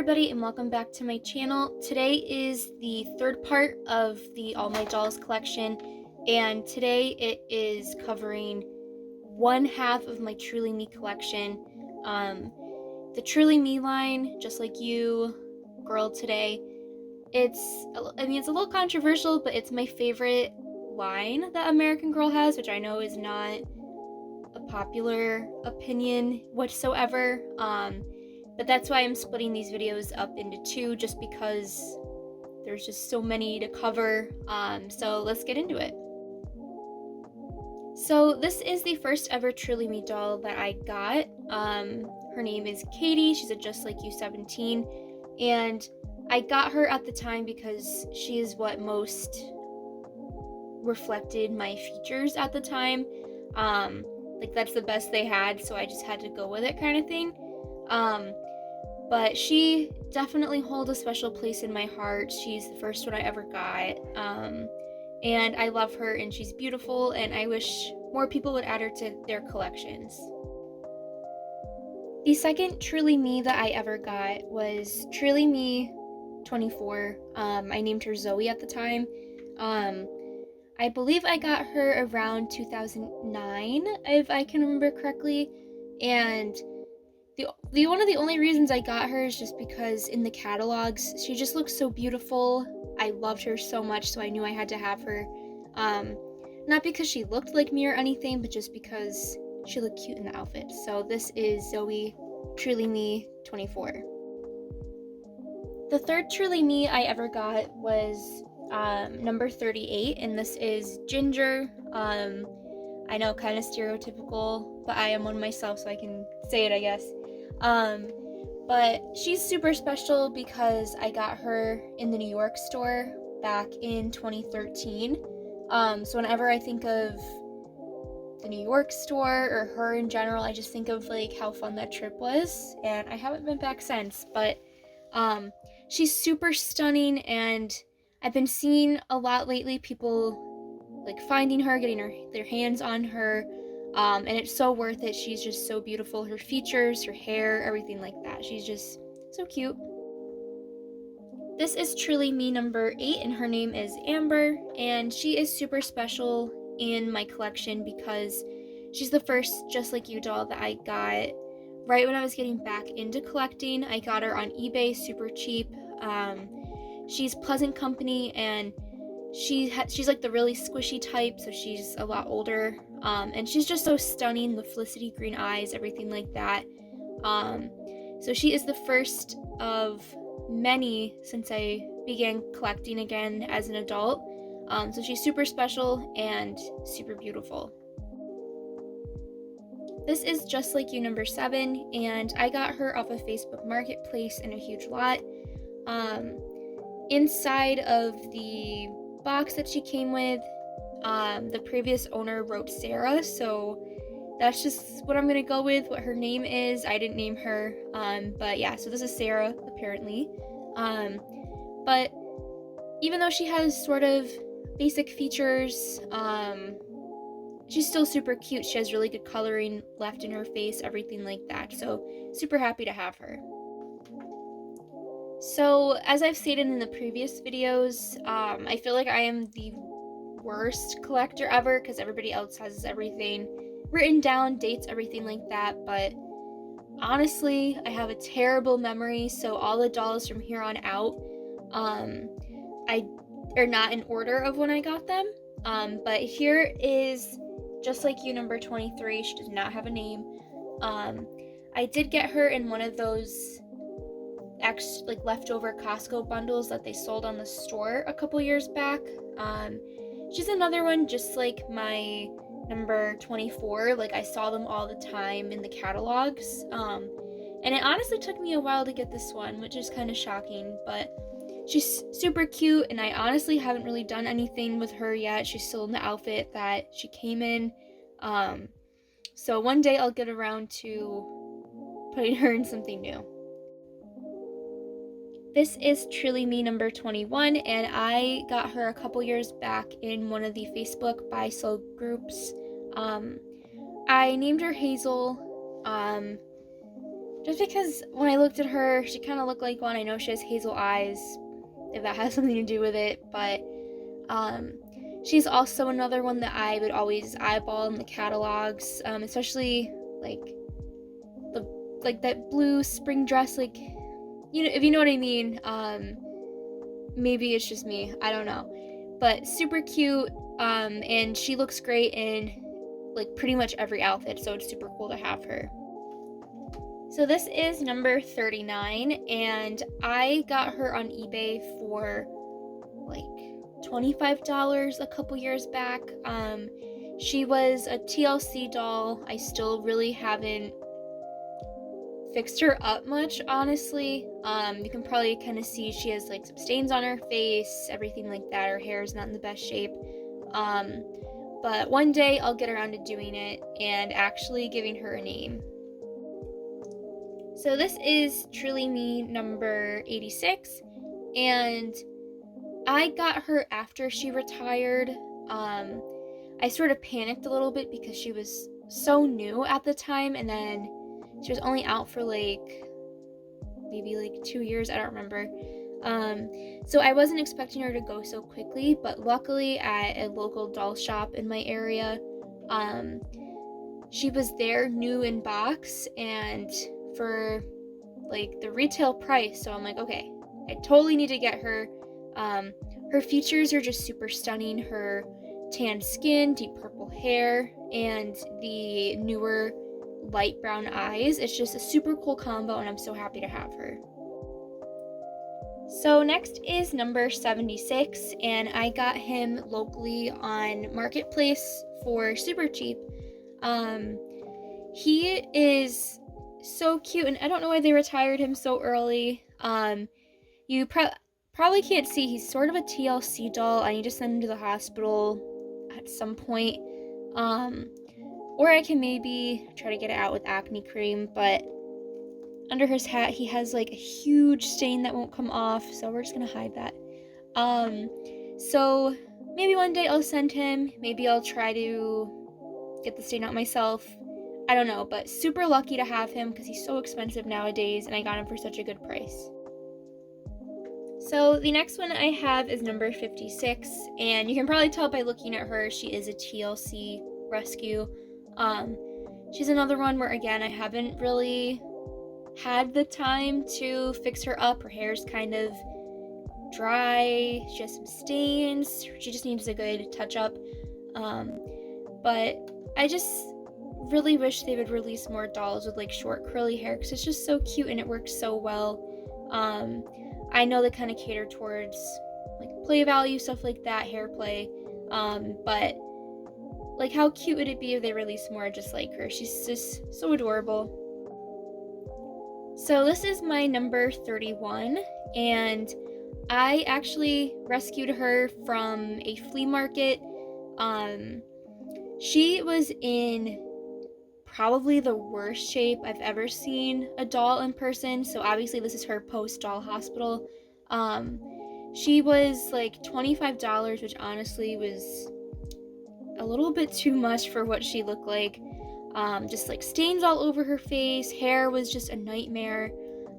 everybody, and welcome back to my channel. Today is the third part of the All My Dolls collection, and today it is covering one half of my Truly Me collection. The Truly Me line, Just Like You, Girl Today. It's a little controversial, but it's my favorite line that American Girl has, which I know is not a popular opinion whatsoever. But that's why I'm splitting these videos up into two, just because there's just so many to cover. So let's get into it. So this is the first ever Truly Me doll that I got. Her name is Katie. She's a Just Like You 17, and I got her at the time because she is what most reflected my features at the time. Like that's the best they had, so I just had to go with it, kind of thing. But she definitely holds a special place in my heart. She's the first one I ever got, and I love her, and she's beautiful, and I wish more people would add her to their collections. The second Truly Me that I ever got was Truly Me 24. I named her Zoe at the time. I believe I got her around 2009, if I can remember correctly, and one of the only reasons I got her is just because in the catalogs, she just looks so beautiful. I loved her so much, so I knew I had to have her. Not because she looked like me or anything, but just because she looked cute in the outfit. So this is Zoe, Truly Me 24. The third Truly Me I ever got was number 38, and this is Ginger. I know, kind of stereotypical, but I am one myself, so I can say it, I guess. But she's super special because I got her in the New York store back in 2013. So whenever I think of the New York store or her in general, I just think of like how fun that trip was, and I haven't been back since. But she's super stunning, and I've been seeing a lot lately people like finding her, getting their hands on her, and it's so worth it. She's just so beautiful. Her features, her hair, everything like that. She's just so cute. This is Truly Me number 8, and her name is Amber, and she is super special in my collection because she's the first Just Like You doll that I got right when I was getting back into collecting. I got her on eBay super cheap. She's pleasant company, and she's like the really squishy type, so she's a lot older, and she's just so stunning, the Felicity green eyes, everything like that. So she is the first of many since I began collecting again as an adult. So she's super special and super beautiful. This is Just Like You number 7, and I got her off of Facebook Marketplace in a huge lot. Inside of the box that she came with, the previous owner wrote Sarah, so that's just what I'm gonna go with, what her name is. I didn't name her, but yeah, so this is Sarah apparently. But even though she has sort of basic features, she's still super cute. She has really good coloring left in her face, everything like that, so super happy to have her. So, as I've stated in the previous videos, I feel like I am the worst collector ever because everybody else has everything written down, dates, everything like that, but honestly, I have a terrible memory, so all the dolls from here on out, I are not in order of when I got them, but here is Just Like You number 23. She does not have a name. I did get her in one of those like leftover Costco bundles that they sold on the store a couple years back. She's another one just like my number 24. Like I saw them all the time in the catalogs, and it honestly took me a while to get this one, which is kind of shocking, but she's super cute, and I honestly haven't really done anything with her yet. She's still in the outfit that she came in, so one day I'll get around to putting her in something new. This is Truly Me number 21, and I got her a couple years back in one of the Facebook buy sold groups. I named her Hazel. just because when I looked at her, she kind of looked like one. I know she has hazel eyes, if that has something to do with it, but she's also another one that I would always eyeball in the catalogs, especially like that blue spring dress, like, you know, if you know what I mean. Maybe it's just me, I don't know, but super cute, and she looks great in like pretty much every outfit, so it's super cool to have her. So this is number 39, and I got her on eBay for like $25 a couple years back. She was a TLC doll. I still really haven't fixed her up much, honestly. You can probably kind of see she has like some stains on her face, everything like that. Her hair is not in the best shape. But one day I'll get around to doing it and actually giving her a name. So this is Truly Me number 86, and I got her after she retired. I sort of panicked a little bit because she was so new at the time, and then she was only out for like maybe like 2 years, I don't remember. So I wasn't expecting her to go so quickly, but luckily at a local doll shop in my area, she was there new in box and for like the retail price. So I'm like, okay, I totally need to get her. Her features are just super stunning. Her tan skin, deep purple hair, and the newer light brown eyes. It's just a super cool combo, and I'm so happy to have her. So next is number 76, and I got him locally on Marketplace for super cheap. He is so cute, and I don't know why they retired him so early. You probably can't see, he's sort of a TLC doll. I need to send him to the hospital at some point. Or I can maybe try to get it out with acne cream, but under his hat he has like a huge stain that won't come off, so we're just gonna hide that. So maybe one day I'll send him, maybe I'll try to get the stain out myself. I don't know, but super lucky to have him because he's so expensive nowadays, and I got him for such a good price. So the next one I have is number 56, and you can probably tell by looking at her, she is a TLC rescue. She's another one where, again, I haven't really had the time to fix her up. Her hair's kind of dry, she has some stains, she just needs a good touch up. But I just really wish they would release more dolls with like short curly hair because it's just so cute and it works so well. I know they kind of cater towards like play value, stuff like that, hair play, but like how cute would it be if they released more just like her? She's just so adorable. So this is my number 31, and I actually rescued her from a flea market. She was in probably the worst shape I've ever seen a doll in person. So obviously this is her post-doll hospital. She was like $25, which honestly was a little bit too much for what she looked like. Just like stains all over her face, hair was just a nightmare.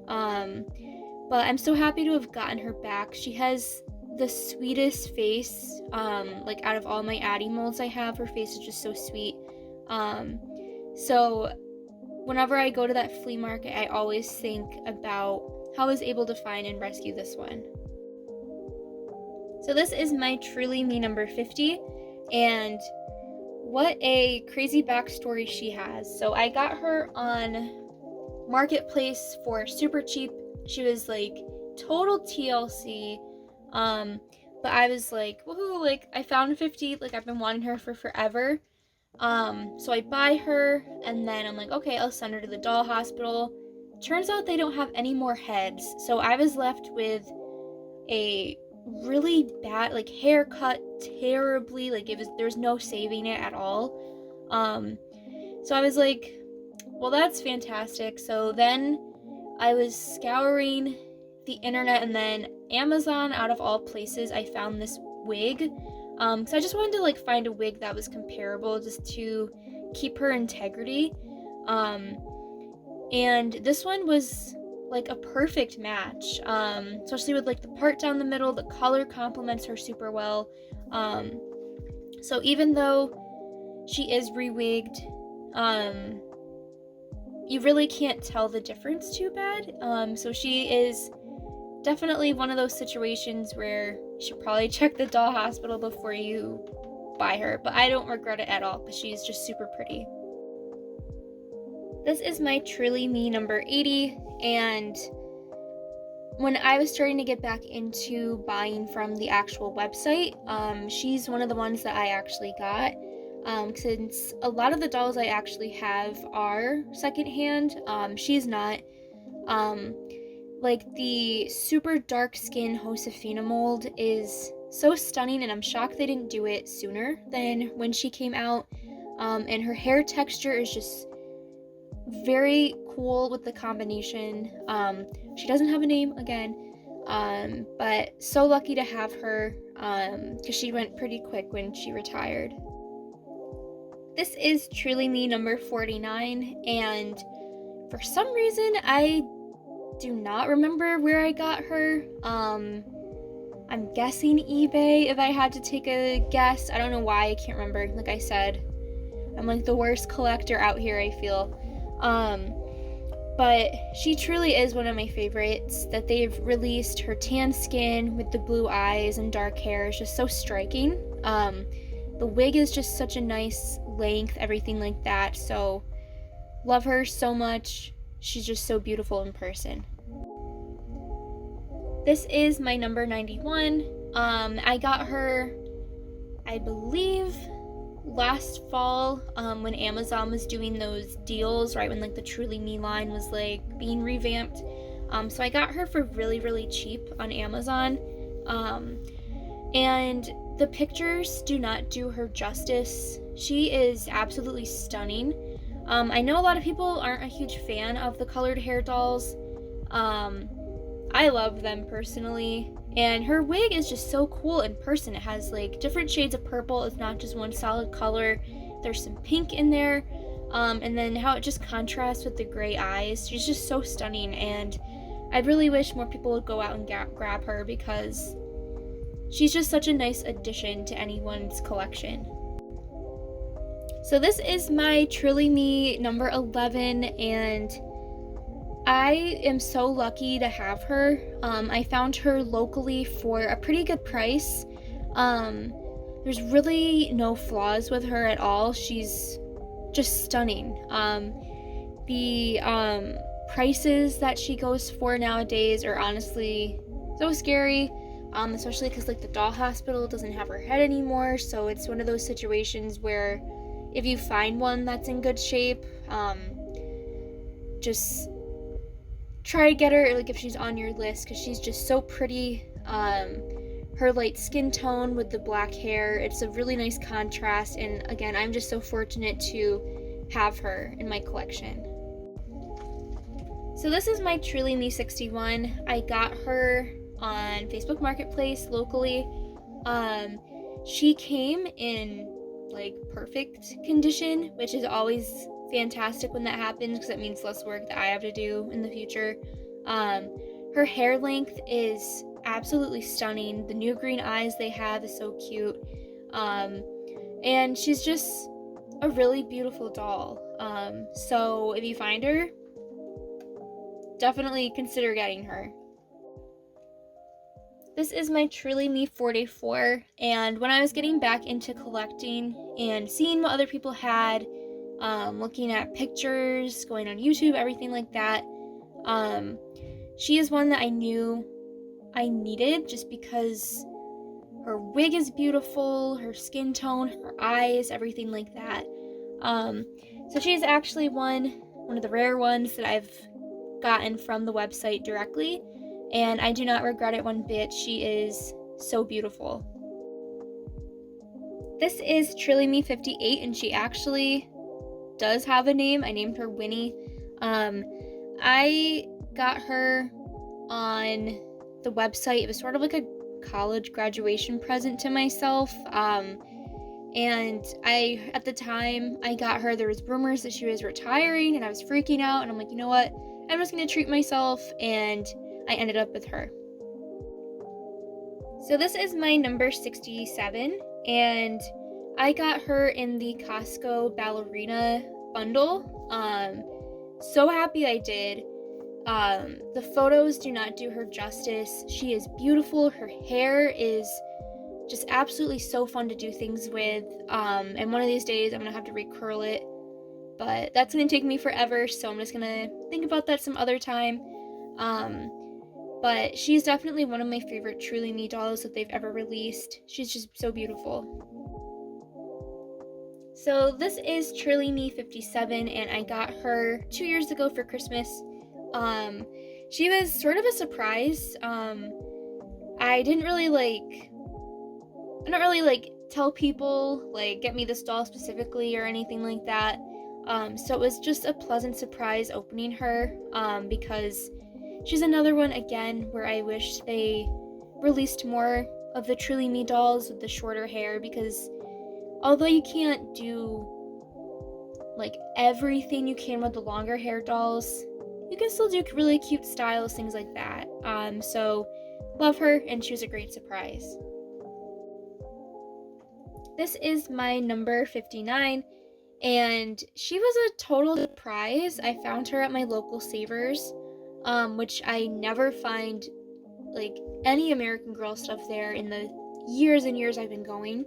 But I'm so happy to have gotten her back. She has the sweetest face. Like out of all my Addie molds I have, her face is just so sweet. So whenever I go to that flea market, I always think about how I was able to find and rescue this one. So this is my Truly Me number 50, and what a crazy backstory she has. So I got her on Marketplace for super cheap. She was like total TLC, but I was like, woohoo, like I found 50, like I've been wanting her for forever. So I buy her, and then I'm like, okay, I'll send her to the doll hospital. Turns out they don't have any more heads, so I was left with a really bad, like, haircut terribly, like there's no saving it at all. So I was like, well, that's fantastic. So then I was scouring the internet, and then Amazon, out of all places, I found this wig. So I just wanted to like find a wig that was comparable just to keep her integrity. And this one was like a perfect match, especially with like the part down the middle. The color complements her super well. So even though she is rewigged, you really can't tell the difference too bad. So she is definitely one of those situations where you should probably check the doll hospital before you buy her, but I don't regret it at all because she's just super pretty. This is my Truly Me number 80, and when I was starting to get back into buying from the actual website, she's one of the ones that I actually got. Since a lot of the dolls I actually have are secondhand, she's not. Like the super dark skin Josefina mold is so stunning, and I'm shocked they didn't do it sooner than when she came out. And her hair texture is just very cool with the combination. She doesn't have a name again, but so lucky to have her because she went pretty quick when she retired. This is Truly Me number 49, and for some reason I do not remember where I got her. I'm guessing eBay if I had to take a guess. I don't know why, I can't remember. Like I said, I'm like the worst collector out here, I feel. But she truly is one of my favorites. That they've released her tan skin with the blue eyes and dark hair is just so striking. The wig is just such a nice length, everything like that. So love her so much. She's just so beautiful in person. This is my number 91. I got her, I believe, last fall, when Amazon was doing those deals, right when like the Truly Me line was like being revamped. So I got her for really, really cheap on Amazon. And the pictures do not do her justice. She is absolutely stunning. I know a lot of people aren't a huge fan of the colored hair dolls. I love them personally. And her wig is just so cool in person. It has like different shades of purple. It's not just one solid color. There's some pink in there. And then how it just contrasts with the gray eyes. She's just so stunning. And I really wish more people would go out and grab her because she's just such a nice addition to anyone's collection. So this is my Truly Me number 11, and I am so lucky to have her. I found her locally for a pretty good price. There's really no flaws with her at all. She's just stunning. The prices that she goes for nowadays are honestly so scary, especially because like the doll hospital doesn't have her head anymore. So it's one of those situations where if you find one that's in good shape, just try to get her, like if she's on your list, because she's just so pretty. Her light skin tone with the black hair, it's a really nice contrast, and again, I'm just so fortunate to have her in my collection. So this is my Truly Me 61. I got her on Facebook Marketplace locally. She came in like perfect condition, which is always fantastic when that happens because it means less work that I have to do in the future. Her hair length is absolutely stunning. The new green eyes they have is so cute. And she's just a really beautiful doll. So if you find her, definitely consider getting her. This is my Truly Me 44, and when I was getting back into collecting and seeing what other people had, looking at pictures, going on YouTube, everything like that, she is one that I knew I needed just because her wig is beautiful, her skin tone, her eyes, everything like that. So she's actually one of the rare ones that I've gotten from the website directly, and I do not regret it one bit. She is so beautiful. This is Truly Me 58, and she actually does have a name. I named her Winnie. I got her on the website. It was sort of like a college graduation present to myself. And at the time I got her, there was rumors that she was retiring, and I was freaking out, and I'm like, you know what? I'm just gonna treat myself, and I ended up with her. So this is my number 67, and I got her in the Costco ballerina bundle. So happy I did. The photos do not do her justice. She is beautiful. Her hair is just absolutely so fun to do things with. And one of these days I'm gonna have to recurl it, but that's gonna take me forever, so I'm just gonna think about that some other time. But she's definitely one of my favorite Truly Me dolls that they've ever released. She's just so beautiful. So this is Truly Me 57, and I got her 2 years ago for Christmas. She was sort of a surprise. I don't really tell people like get me this doll specifically or anything like that. So it was just a pleasant surprise opening her, because she's another one again where I wish they released more of the Truly Me dolls with the shorter hair, because although you can't do like everything you can with the longer hair dolls, you can still do really cute styles, things like that. So love her, and she was a great surprise. This is my number 59, and she was a total surprise. I found her at my local Savers, which I never find like any American Girl stuff there in the years and years I've been going.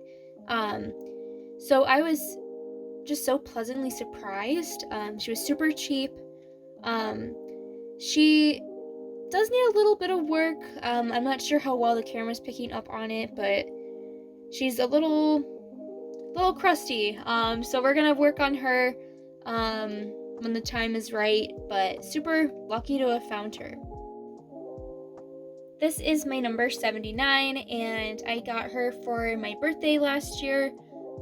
So I was just so pleasantly surprised. She was super cheap. She does need a little bit of work. I'm not sure how well the camera's picking up on it, but she's a little crusty. So we're gonna work on her when the time is right, but super lucky to have found her. This is my number 79, and I got her for my birthday last year.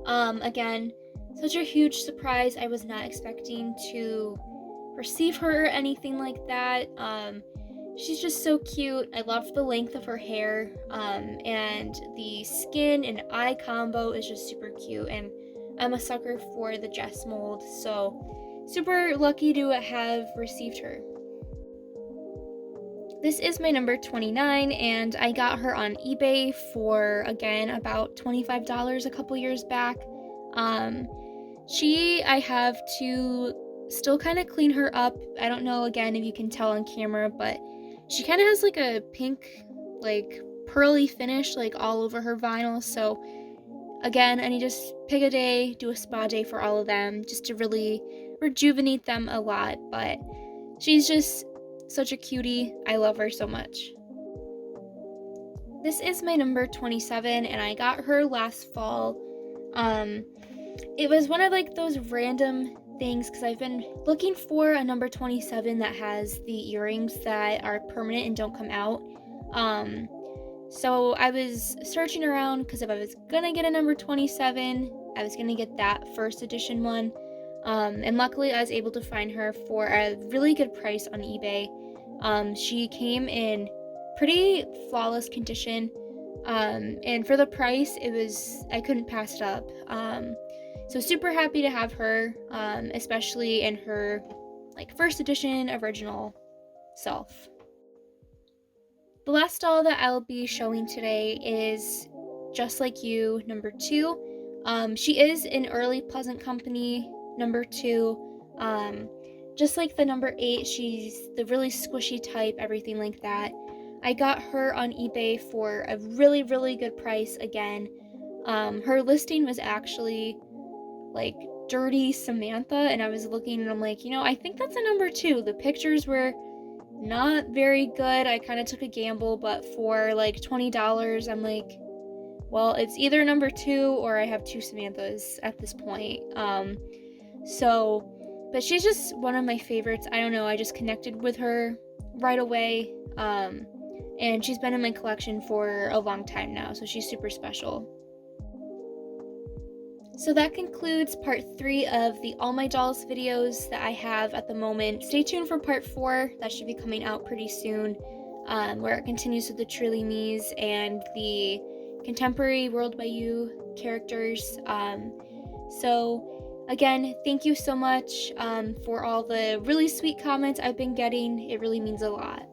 Again, such a huge surprise. I was not expecting to receive her or anything like that. She's just so cute. I love the length of her hair, and the skin and eye combo is just super cute, and I'm a sucker for the Jess mold, so super lucky to have received her. This is my number 29, and I got her on eBay for, again, about $25 a couple years back. I have to still kind of clean her up. I don't know, again, if you can tell on camera, but she kind of has like a pink, like pearly finish like all over her vinyl. So again, I need to pick a day, do a spa day for all of them just to really rejuvenate them a lot. But she's just such a cutie. I love her so much. This is my number 27, and I got her last fall. It was one of like those random things because I've been looking for a number 27 that has the earrings that are permanent and don't come out. So I was searching around because if I was gonna get a number 27, I was gonna get that first edition one. And luckily I was able to find her for a really good price on eBay. She came in pretty flawless condition. And for the price, I couldn't pass it up. So super happy to have her, especially in her like first edition original self. The last doll that I'll be showing today is Just Like You, number 2. She is in early Pleasant Company, number 2. Just like the number 8, she's the really squishy type, everything like that. I got her on eBay for a really, really good price again. Her listing was actually like Dirty Samantha, and I was looking and I'm like, I think that's a number 2. The pictures were not very good. I kind of took a gamble, but for like $20, I'm like, well, it's either number 2 or I have 2 Samanthas at this point. But she's just one of my favorites. I don't know, I just connected with her right away. And she's been in my collection for a long time now, so she's super special. So that concludes part 3 of the All My Dolls videos that I have at the moment. Stay tuned for part 4, that should be coming out pretty soon, where it continues with the Truly Me's and the contemporary World by You characters. So again, thank you so much for all the really sweet comments I've been getting. It really means a lot.